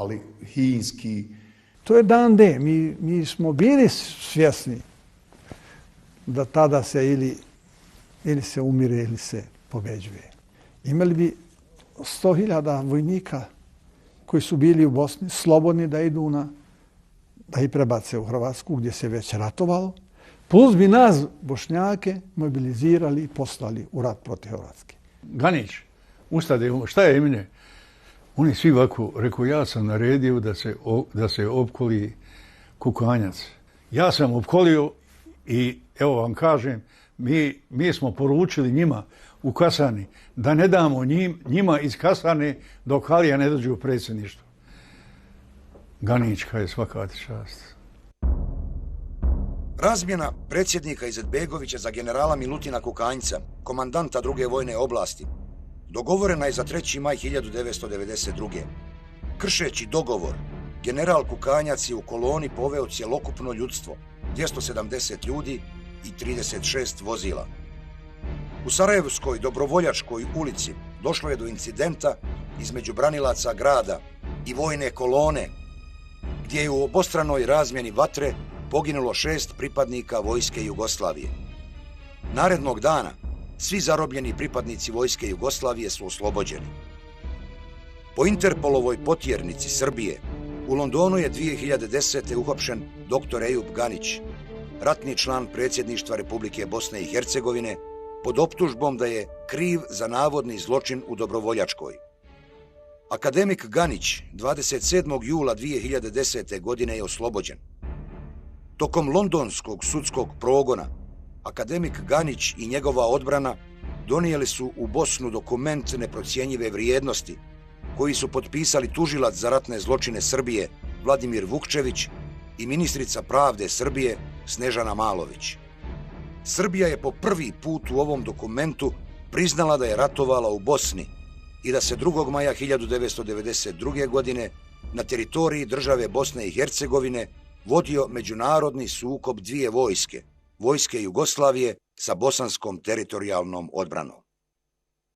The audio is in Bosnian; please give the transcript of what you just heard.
ali hinski. To je dan D. Mi smo bili svjesni da tada se ili se umire ili se pobeđuje. Imali bi 100.000 vojnika koji su bili u Bosni, slobodni da idu da ih prebace u Hrvatsku gdje se već ratovalo, plus bi nas, Bošnjake, mobilizirali i poslali u rat protiv Hrvatske. Ganić, ustade, šta je imene? Oni svi ovako, rekao, ja sam naredio da se opkoli Kukanjac. Ja sam opkolio i evo vam kažem, mi smo poručili njima u kasarni da ne damo njima iz kasarne dok Alija ne dođe u predsjedništvo. Ganićka je svaka ti čast. Razmjena predsjednika Izetbegovića za generala Milutina Kukanjca, komandanta druge vojne oblasti, dogovorena je za 3. maj 1992. Kršeći dogovor, general Kukanjac je u koloni poveo cjelokupno ljudstvo, 270 ljudi i 36 vozila. U Sarajevskoj Dobrovoljačkoj ulici došlo je do incidenta između branilaca grada i vojne kolone, gdje je u obostranoj razmjeni vatre poginulo 6 pripadnika vojske Jugoslavije. Narednog dana svi zarobljeni pripadnici vojske Jugoslavije su oslobođeni. Po Interpolovoj potjernici Srbije u Londonu je 2010. uhapšen dr. Ejub Ganić, ratni član predsjedništva Republike Bosne i Hercegovine, pod optužbom da je kriv za navodni zločin u Dobrovoljačkoj. Akademik Ganić 27. jula 2010. godine je oslobođen. Tokom londonskog sudskog progona, akademik Ganić i njegova odbrana donijeli su u Bosnu dokument neprocjenjive vrijednosti, koji su potpisali tužilac za ratne zločine Srbije Vladimir Vukčević i ministrica pravde Srbije Snežana Malović. Srbija je po prvi put u ovom dokumentu priznala da je ratovala u Bosni i da se 2. maja 1992. godine na teritoriji države Bosne i Hercegovine vodio međunarodni sukob dvije vojske, vojske Jugoslavije sa bosanskom teritorijalnom odbranom.